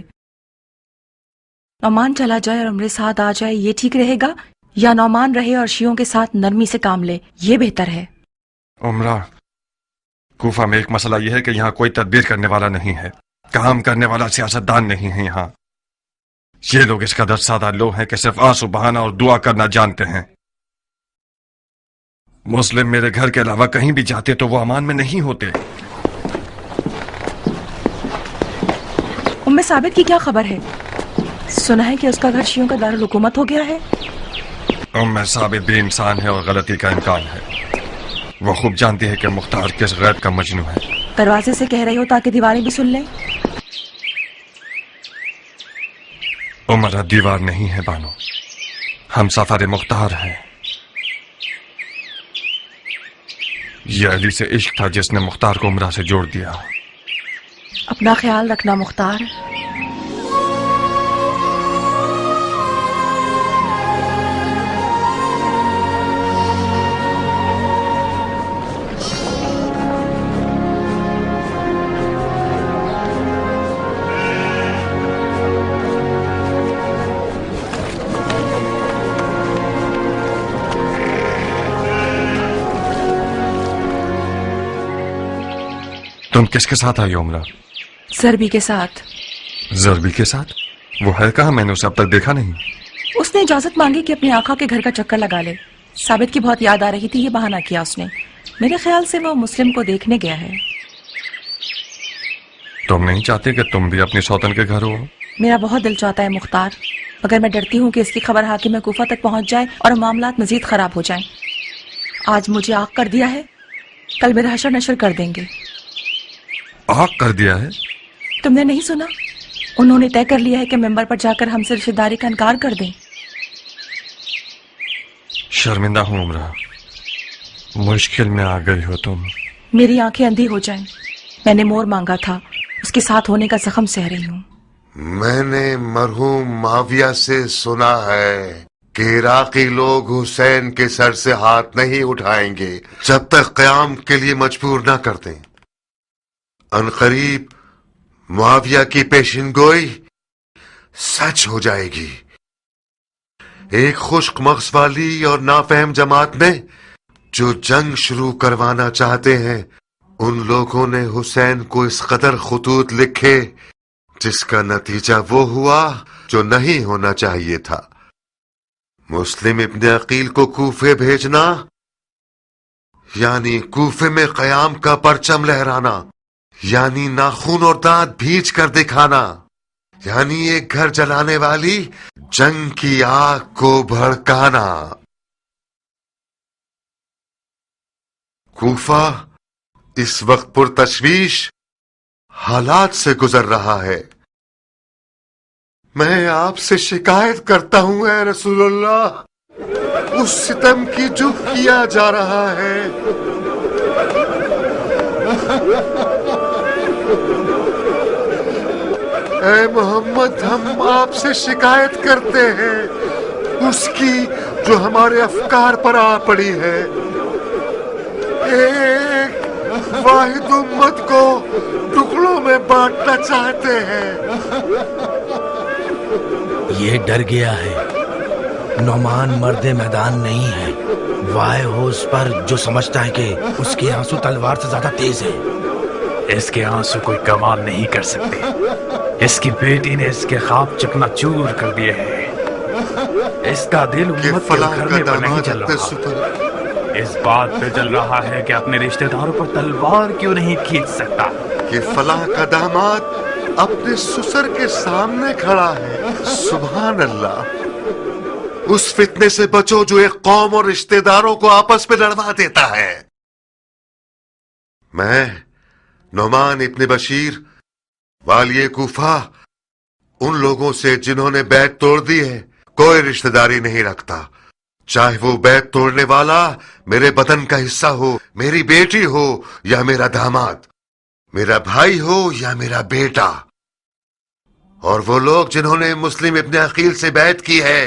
नौमान चला जाए और उमर साद आ जाए, ये ठीक रहेगा या नौमान रहे और शियों के साथ नरमी से काम ले, ये बेहतर है? उमरा, कूफा में एक मसला यह है कि यहाँ कोई तदबीर करने वाला नहीं है, काम करने वाला सियासतदान नहीं है। यहाँ ये लोग इस कदर सादा लोग हैं कि सिर्फ आंसू बहाना और दुआ करना जानते हैं। मुस्लिम मेरे घर के अलावा कहीं भी जाते तो वो अमान में नहीं होते। उम्मे साबित की क्या खबर है? सुना है कि उसका घर शियों का दारुल हुकूमत हो गया है। उम्मे साबित भी इंसान है और गलती का इम्कान है। वो खूब जानती है कि मुख्तार किस गैब का मजनू है। दरवाजे से कह रही हो ताकि दीवारें भी सुन लें। उमरा दीवार नहीं है बानो, हम सफार मुख्तार हैं। ये अली से इश्क था जिसने मुख्तार को उमरा से जोड़ दिया। अपना ख्याल रखना मुख्तार। तुम किसके साथ आई हो उमरा? जरबी के साथ। जरबी के साथ? वो है कहाँ? मैंने उसे अब तक देखा नहीं। उसने इजाजत मांगी कि अपनी आका के घर का चक्कर लगा ले। साबित की बहुत याद आ रही थी, ये बहाना किया उसने। मेरे ख्याल से वो मुस्लिम को देखने गया है। तुम नहीं चाहते कि तुम भी अपनी सौतन के घर हो? मेरा बहुत दिल चाहता है मुख्तार, मगर मैं डरती हूँ कि इसकी खबर हाकिम कूफा तक पहुंच जाए और मामलात मजीद खराब हो जाएं। आज मुझे आग कर दिया है, कल मेरा हशर नशर कर देंगे। आग कर दिया है? तुमने नहीं सुना? उन्होंने तय कर लिया है कि मेंबर पर जाकर हमसे रिश्तेदारी का इनकार कर दें। शर्मिंदा हूं उमरा, मुश्किल में आ गई हो तुम। मेरी आंखें अंधी हो जाएं। मैंने मोर मांगा था, उसके साथ होने का जख्म सह रही हूँ। मैंने मरहूम माविया से सुना है कि इराकी लोग हुसैन के सर से हाथ नहीं उठाएंगे जब तक क़याम के लिए मजबूर न कर दें। अनकरीब मुआविया की पेशिनगोई सच हो जाएगी। एक खुश्क मग़ज़ वाली और नाफहम जमात में जो जंग शुरू करवाना चाहते हैं, उन लोगों ने हुसैन को इस कदर खुतूत लिखे जिसका नतीजा वो हुआ जो नहीं होना चाहिए था। मुस्लिम इब्न अकील को कूफे भेजना यानी कूफे में क़याम का परचम लहराना, यानी नाखून और दांत भींच कर दिखाना, यानी एक घर जलाने वाली जंग की आग को भड़काना। कूफा इस वक्त पुरतशवीश हालात से गुजर रहा है। मैं आपसे शिकायत करता हूं ऐ रसूलुल्लाह, उस सितम की जो किया जा रहा है। ऐ मोहम्मद, हम आपसे शिकायत करते हैं उसकी जो हमारे अफकार पर आ पड़ी है। एक वाहिद उम्मत को टुकड़ों में बांटना चाहते हैं। ये डर गया है। नौमान मर्दे मैदान नहीं है। वाय हो उस पर जो समझता है कि उसके आंसू तलवार से ज्यादा तेज है। اس کے آنسو کوئی کمال نہیں کر سکتے. اس کی بیٹی نے اس کے خواب چکنا چور کر دیے ہیں. اس کا دل امت کے گھرنے پر نہیں چل رہا. اس بات پہ چل رہا ہے کہ اپنے رشتہ داروں پر تلوار کیوں نہیں کھینچ سکتا. کہ فلاں کا داماد اپنے سسر کے سامنے کھڑا ہے. سبحان اللہ. اس فتنے سے بچو جو ایک قوم اور رشتہ داروں کو آپس میں لڑوا دیتا ہے. میں نعمان ابن بشیر والی کوفہ ان لوگوں سے جنہوں نے بیعت توڑ دی ہے کوئی رشتہ داری نہیں رکھتا. چاہے وہ بیعت توڑنے والا میرے بدن کا حصہ ہو، میری بیٹی ہو یا میرا داماد، میرا بھائی ہو یا میرا بیٹا. اور وہ لوگ جنہوں نے مسلم ابن عقیل سے بیعت کی ہے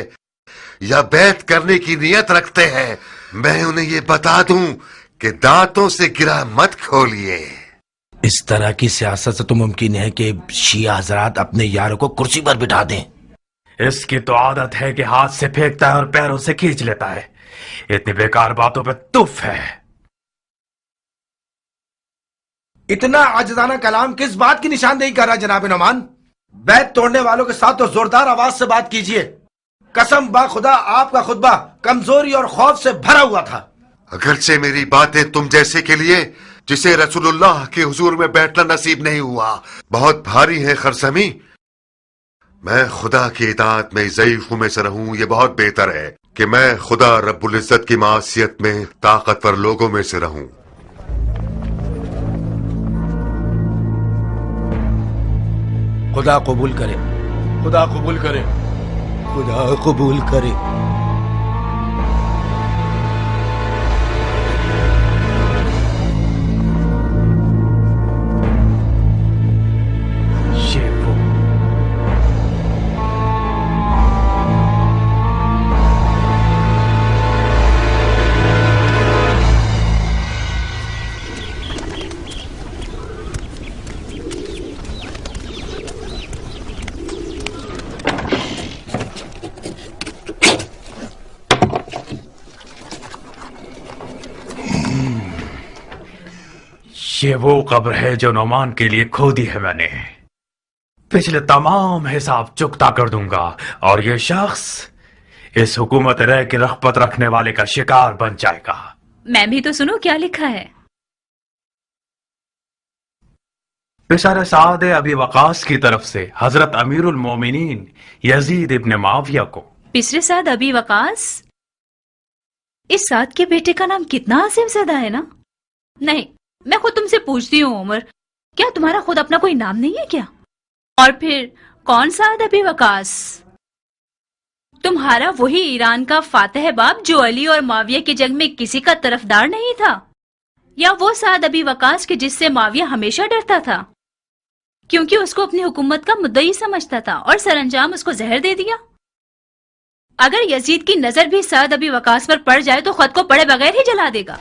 یا بیعت کرنے کی نیت رکھتے ہیں، میں انہیں یہ بتا دوں کہ دانتوں سے گرا مت کھولیے. اس طرح کی سیاست سے تو ممکن ہے کہ شیعہ حضرات اپنے یاروں کو کرسی پر بٹھا دیں. اس کی تو عادت ہے کہ ہاتھ سے پھینکتا ہے اور پیروں سے کھینچ لیتا ہے. اتنی بیکار باتوں پہ تف ہے. اتنا عاجزانہ کلام کس بات کی نشاندہی کر رہا جناب نعمان؟ بیعت توڑنے والوں کے ساتھ تو زوردار آواز سے بات کیجئے. قسم با خدا آپ کا خطبہ کمزوری اور خوف سے بھرا ہوا تھا. اگرچہ میری باتیں تم جیسے کے لیے جسے رسول اللہ کے حضور میں بیٹھنا نصیب نہیں ہوا بہت بھاری ہے خرسمی. میں خدا کی اطاعت میں ضعیفوں میں سے رہوں، یہ بہت بہتر ہے کہ میں خدا رب العزت کی معصیت میں طاقتور لوگوں میں سے رہوں. خدا قبول کرے، خدا قبول کرے، خدا قبول کرے. یہ وہ قبر ہے جو نعمان کے لیے کھودی ہے میں نے. پچھلے تمام حساب چکتا کر دوں گا اور یہ شخص اس حکومت رہ کی رغبت رکھنے والے کا شکار بن جائے گا. میں بھی تو سنو کیا لکھا ہے. پسر سعد ابی وقاص کی طرف سے حضرت امیر المومنین یزید ابن معاویہ کو. پسر سعد ابی وقاص؟ اس سعد کے بیٹے کا نام کتنا عظیم زدہ ہے نا. نہیں، میں خود تم سے پوچھتی ہوں عمر، کیا تمہارا خود اپنا کوئی نام نہیں ہے کیا؟ اور پھر کون سعد ابی وقاص؟ تمہارا وہی ایران کا فاتح باب جو علی اور معاویہ کی جنگ میں کسی کا طرفدار نہیں تھا، یا وہ سعد ابی وقاص کے جس سے معاویہ ہمیشہ ڈرتا تھا کیونکہ اس کو اپنی حکومت کا مدعی سمجھتا تھا اور سر انجام اس کو زہر دے دیا؟ اگر یزید کی نظر بھی سعد ابی وقاص پر پڑ جائے تو خود کو پڑے بغیر ہی جلا دے گا.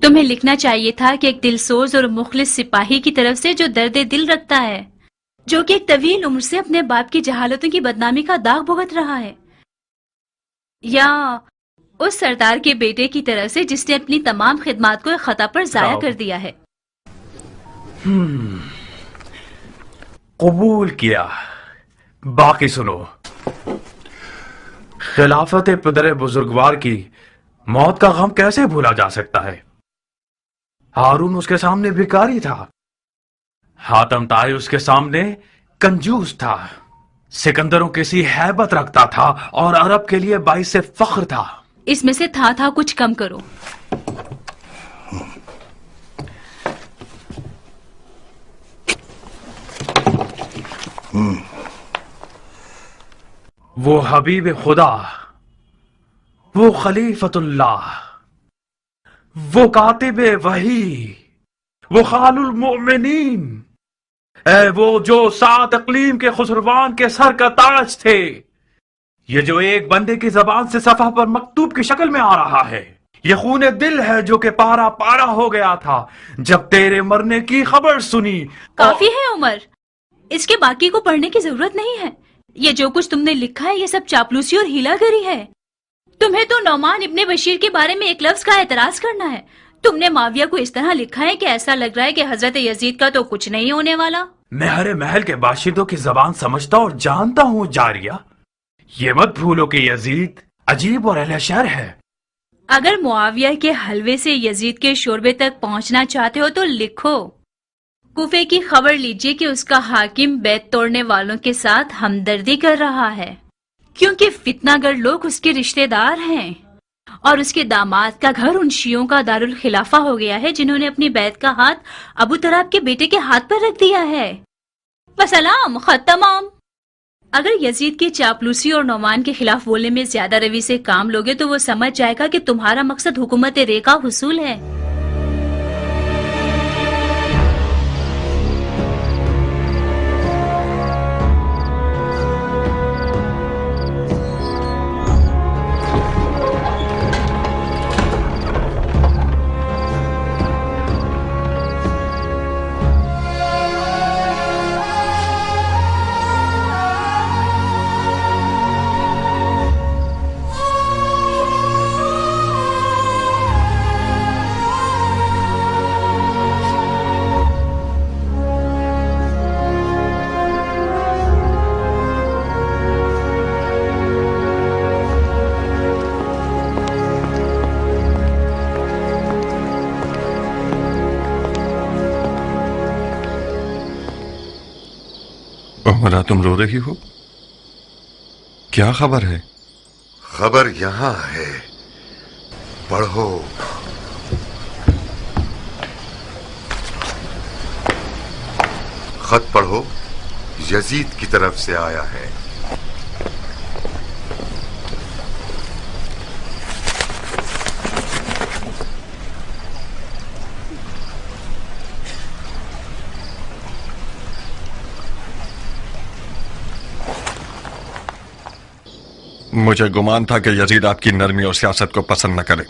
تمہیں لکھنا چاہیے تھا کہ ایک دل سوز اور مخلص سپاہی کی طرف سے جو درد دل رکھتا ہے، جو کہ ایک طویل عمر سے اپنے باپ کی جہالتوں کی بدنامی کا داغ بھگت رہا ہے، یا اس سردار کے بیٹے کی طرف سے جس نے اپنی تمام خدمات کو ایک خطا پر ضائع کر دیا ہے. قبول کیا. باقی سنو. خلافت پدر بزرگوار کی موت کا غم کیسے بھولا جا سکتا ہے؟ ہارون اس کے سامنے بھکاری تھا، حاتم طائی اس کے سامنے کنجوس تھا، سکندروں کسی ہیبت رکھتا تھا اور عرب کے لیے باعث فخر تھا. اس میں سے تھا کچھ کم کرو. وہ حبیب خدا، وہ خلیفت اللہ، وہ کاتب وحی، وہ خال المؤمنین، اے وہ جو 7 اقلیم کے خسروان کے سر کا تاج تھے. یہ جو ایک بندے کی زبان سے صفحہ پر مکتوب کی شکل میں آ رہا ہے، یہ خون دل ہے جو کہ پارا پارا ہو گیا تھا جب تیرے مرنے کی خبر سنی. کافی ہے عمر، اس کے باقی کو پڑھنے کی ضرورت نہیں ہے. یہ جو کچھ تم نے لکھا ہے یہ سب چاپلوسی اور ہیلا گری ہے. तुम्हें तो नौमान इब्ने बशीर के बारे में एक लफ्ज का एतराज करना है। तुमने माविया को इस तरह लिखा है कि ऐसा लग रहा है कि हजरत यजीद का तो कुछ नहीं होने वाला। मैं हरे महल के बाशिंदों की जबान समझता और जानता हूँ जारिया। ये मत भूलो कि यजीद अजीब और अहले शर है। अगर मुआविया के हलवे से यजीद के शोरबे तक पहुंचना चाहते हो तो लिखो, कूफे की खबर लीजिए कि उसका हाकिम बैत तोड़ने वालों के साथ हमदर्दी कर रहा है, क्योंकि फितनागर लोग उसके रिश्तेदार हैं और उसके दामाद का घर उन शियों का दारुल खिलाफा हो गया है जिन्होंने अपनी बैत का हाथ अबू तराब के बेटे के हाथ पर रख दिया है। वसलाम, खत तमाम। अगर यजीद की चापलूसी और नौमान के खिलाफ बोलने में ज्यादा रवि से काम लोगे तो वो समझ जाएगा कि तुम्हारा मकसद हुकूमत रे का हुसूल है। उमरा, तुम रो रही हो? क्या खबर है? खबर यहां है, पढ़ो। खत पढ़ो, यजीद की तरफ से आया है। मुझे गुमान था कि यजीद आपकी नरमी और सियासत को पसंद न करे,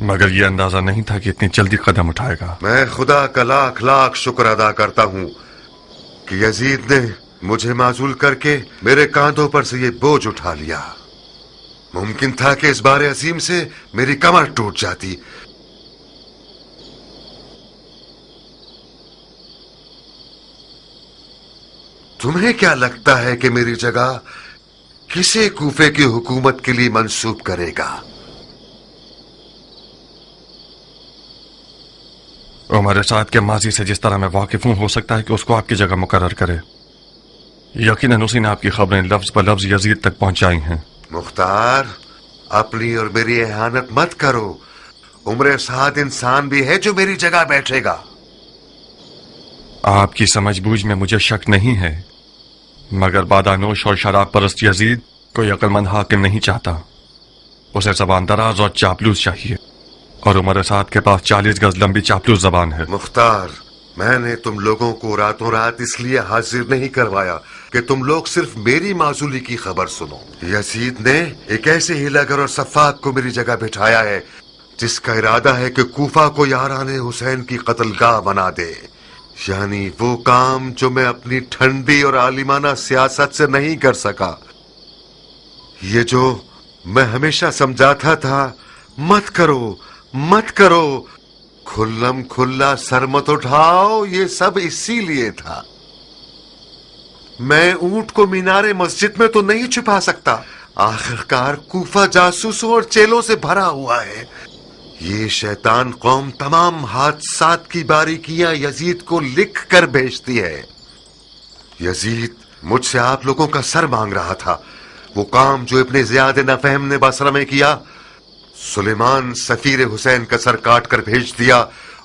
मगर यह अंदाजा नहीं था कि इतनी जल्दी कदम उठाएगा। मैं खुदा का लाख लाख शुक्र अदा करता हूं कि यजीद ने मुझे माजूल करके मेरे कांधों पर से ये बोझ उठा लिया। मुमकिन था कि इस बारे अजीम से मेरी कमर टूट जाती। तुम्हें क्या लगता है कि मेरी जगह किसे कूफे की हुकूमत के लिए मंसूब करेगा? उमर साद के माजी से जिस तरह मैं वाकिफ हूं, हो सकता है कि उसको आपकी जगह मुकर्रर करे। यकीनन उसी ने आपकी खबरें लफ्ज ब लफ्ज यजीद तक पहुंचाई हैं। मुख्तार, अपनी और मेरी एहानत मत करो। उमर साद इंसान भी है जो मेरी जगह बैठेगा। आपकी समझबूझ में मुझे शक नहीं है, मगर बादानोश और शराब परस्त यजीद कोई अक्लमंद हाकिम नहीं चाहता। उसे जबान दराज और चापलूस चाहिए, और उमर साद के पास 40 गज लंबी चापलूस जबान है। मुख्तार, मैंने तुम लोगों को रातों रात इसलिए हाजिर नहीं करवाया कि तुम लोग सिर्फ मेरी माजूली की खबर सुनो। यजीद ने एक ऐसे हिलागर और सफाक को मेरी जगह बिठाया है जिसका इरादा है कि कूफा को यारान हुसैन की कत्लगाह बना दे, यानी वो काम जो मैं अपनी ठंडी और आलिमाना सियासत से नहीं कर सका। ये जो मैं हमेशा समझाता था, मत करो मत करो, खुल्लम खुल्ला सर मत उठाओ, ये सब इसीलिए था। मैं ऊंट को मीनारे मस्जिद में तो नहीं छुपा सकता। आखिरकार कूफा जासूसों और चेलों से भरा हुआ है। ये शैतान कौम तमाम हादसात की बारीकियां यजीद को लिख कर भेजती है। यजीद मुझसे आप लोगों का सर मांग रहा था। वो काम जो इब्ने ज़ियाद नफहम ने बसरा में किया, सुलेमान सफीर हुसैन का सर काट कर भेज दिया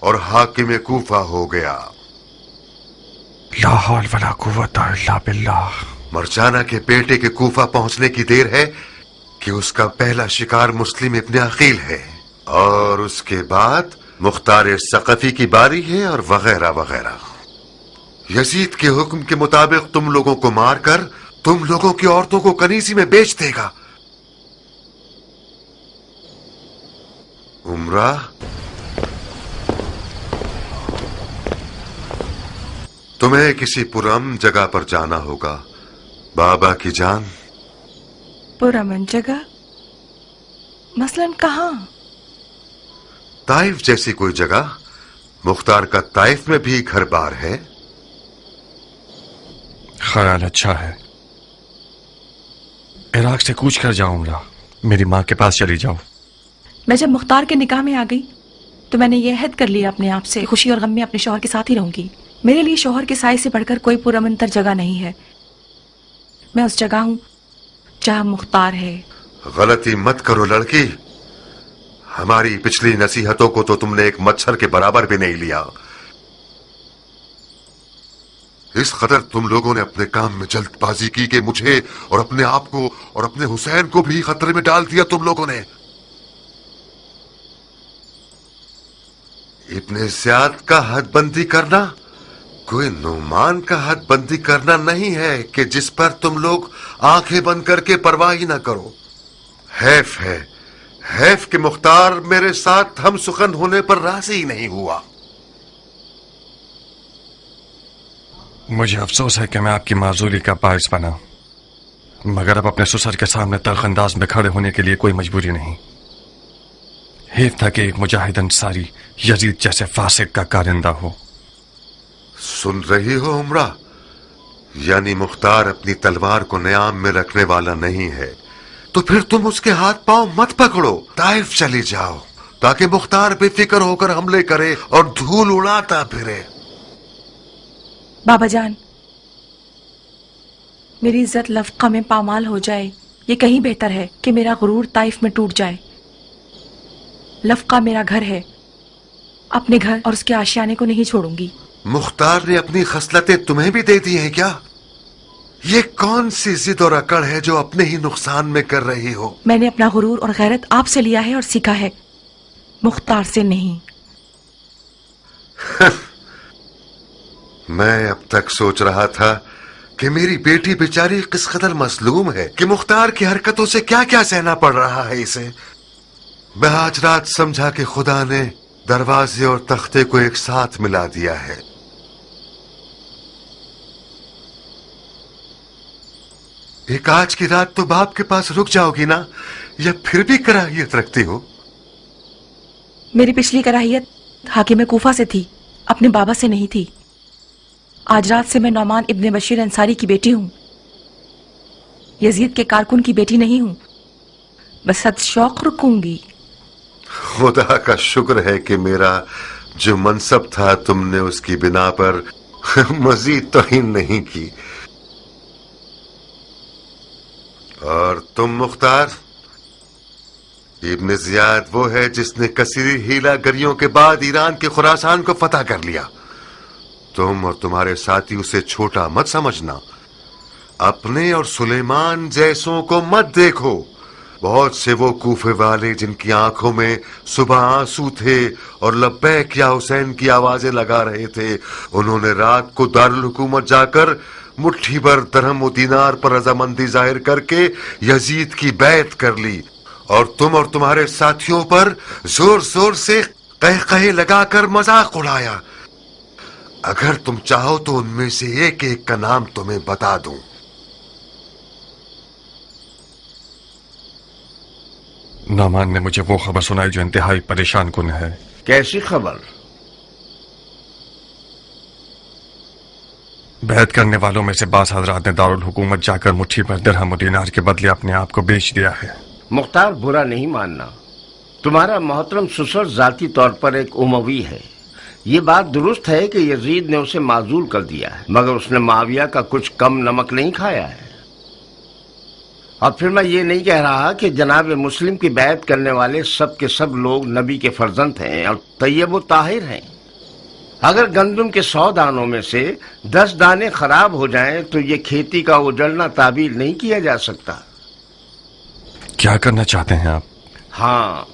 और हाकिम कूफा हो गया। ला हौल वला कुव्वता इल्ला बिल्लाह। मरजाना के बेटे के कूफा पहुंचने की देर है कि उसका पहला शिकार मुस्लिम इब्ने अकील है, और उसके बाद मुख्तार सकफी की बारी है, और वगैरह वगैरह। यजीद के हुक्म के मुताबिक तुम लोगों को मारकर तुम लोगों की औरतों को कनीसी में बेच देगा। उमरा, तुम्हें किसी पुरअमन जगह पर जाना होगा। बाबा की जान। पुरअमन जगह? मसलन कहाँ? ताइफ जैसी कोई जगह। मुख्तार का ताइफ में भी घर बार है। ख्याल अच्छा है। इराक से कूच कर जाओ उमरा, मेरी माँ के पास चली जाओ। मैं जब मुख्तार के निकाह में आ गई तो मैंने ये अहद कर लिया अपने आप से, खुशी और गम में अपने शौहर के साथ ही रहूंगी। मेरे लिए शौहर के साए से बढ़कर कोई पुरअमनतर जगह नहीं है। मैं उस जगह हूँ जहाँ मुख्तार है। गलती मत करो लड़की। हमारी पिछली नसीहतों को तो तुमने एक मच्छर के बराबर भी नहीं लिया। इस कदर तुम लोगों ने अपने काम में जल्दबाजी की कि मुझे और अपने आप को और अपने हुसैन को भी खतरे में डाल दिया तुम लोगों ने। इब्ने ज़ियाद का हदबंदी करना कोई नुमान का हदबंदी करना नहीं है कि जिस पर तुम लोग आंखें बंद करके परवाह ही ना करो। हैफ है, हैफ कि मुख्तार मेरे साथ हम सुखन होने पर राजी ही नहीं हुआ। मुझे अफसोस है कि मैं आपकी माजूरी का बायस बना, मगर अब अपने ससुर के सामने तलखंदाज में खड़े होने के लिए कोई मजबूरी नहीं। हेफ था कि एक मुजाहिद अंसारी यजीद जैसे फासिक का कारिंदा हो। सुन रही हो उमरा? यानी मुख्तार अपनी तलवार को न्याम में रखने वाला नहीं है, तो फिर तुम उसके हाथ पांव मत पकड़ो, ताइफ चली जाओ ताकि मुख्तार बेफिक्र होकर हमले करे और धूल उड़ाता फिरे। बाबा जान, मेरी इज्जत लफका में पामाल हो जाए, ये कहीं बेहतर है कि मेरा गुरूर ताइफ में टूट जाए। लफका मेरा घर है, अपने घर और उसके आशियाने को नहीं छोड़ूंगी। मुख्तार ने अपनी खसलतें तुम्हें भी दे दी हैं क्या? ये कौन सी जिद और अकड़ है जो अपने ही नुकसान में कर रही हो? मैंने अपना गुरूर और गैरत आपसे लिया है और सीखा है, मुख्तार से नहीं। मैं अब तक सोच रहा था कि मेरी बेटी बेचारी किस कदर मसलूम है कि मुख्तार की हरकतों से क्या क्या सहना पड़ रहा है इसे। मैं आज रात समझा कि खुदा ने दरवाजे और तख्ते को एक साथ मिला दिया है। एक आज की रात तो बाप के पास रुक जाओगी ना, या फिर भी कराहियत रखती हो? मेरी पिछली कराहियत हाकिम कूफा से थी, अपने बाबा से नहीं थी। आज रात से मैं नौमान इब्ने बशीर अंसारी की बेटी हूँ, यजीद के कारकुन की बेटी नहीं हूँ। बस सद शौक रुकूंगी। खुदा का शुक्र है कि मेरा जो मनसब था तुमने उसकी बिना पर मजीद तौहीन नहीं की। और तुम मुख्तार, इब्ने ज़ियाद वो है जिसने कसीरी हीला गरियों के बाद ईरान के खुरासान को फतह कर लिया। तुम और तुम्हारे साथी उसे छोटा मत समझना। अपने और सुलेमान जैसों को मत देखो। बहुत से वो कूफे वाले जिनकी आंखों में सुबह आंसू थे और लब्बैक या हुसैन की आवाजें लगा रहे थे, उन्होंने रात को दारुल हुकूमत जाकर मुट्ठी भर दरहम और दीनार पर रजामंदी जाहिर करके यजीद की बैत कर ली, और तुम और तुम्हारे साथियों पर जोर जोर से कह लगाकर मजाक उड़ाया। अगर तुम चाहो तो उनमें से एक एक का नाम तुम्हें बता दूं। नौमान ने मुझे वो खबर सुनाई जो इंतहाई परेशान कुन है। कैसी खबर? बैत करने वालों में से बास हजरात ने दारुल हुकूमत जाकर मुट्ठी भर दिरहम और दीनार के बदले अपने आप को बेच दिया है। मुख्तार, बुरा नहीं मानना, तुम्हारा मोहतरम ससुर जाती तौर पर एक उमवी है। ये बात दुरुस्त है कि यजीद ने उसे माजूल कर दिया है, मगर उसने माविया का कुछ कम नमक नहीं खाया है। और फिर मैं ये नहीं कह रहा कि जनाब मुस्लिम की बैत करने वाले सब के सब लोग नबी के फर्जंद हैं और तैयब व ताहिर हैं। अगर गंदम के 100 दानों में से 10 दाने खराब हो जाएं तो ये खेती का उजड़ना ताबीर नहीं किया जा सकता। क्या करना चाहते हैं आप? हाँ,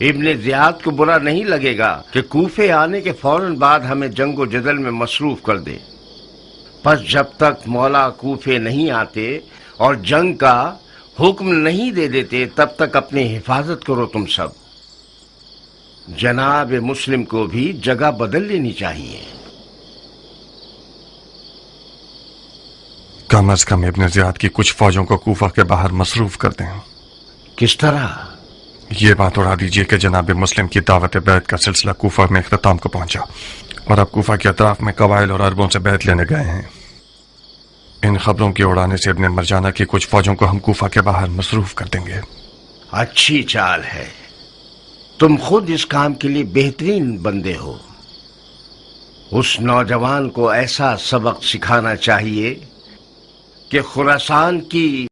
इब्ने ज़ियाद को बुरा नहीं लगेगा कि कूफे आने के फौरन बाद हमें जंगो जदल में मसरूफ कर दे। पर जब तक मौला कूफे नहीं आते और जंग का हुक्म नहीं दे देते, तब तक अपनी हिफाजत करो तुम सब। जनाब मुस्लिम को भी जगह बदल लेनी चाहिए। कम अज कम इब्ने ज़ियाद की कुछ फौजों को कूफा के बाहर मसरूफ कर दें। किस तरह? یہ بات اڑا دیجئے کہ جناب مسلم کی دعوت بیعت کا سلسلہ کوفہ میں اختتام کو پہنچا اور اب کوفہ کے اطراف میں قبائل اور عربوں سے بیعت لینے گئے ہیں۔ ان خبروں کے اڑانے سے ابن مرجانہ کی کچھ فوجوں کو ہم کوفہ کے باہر مصروف کر دیں گے۔ اچھی چال ہے، تم خود اس کام کے لیے بہترین بندے ہو۔ اس نوجوان کو ایسا سبق سکھانا چاہیے کہ خراسان کی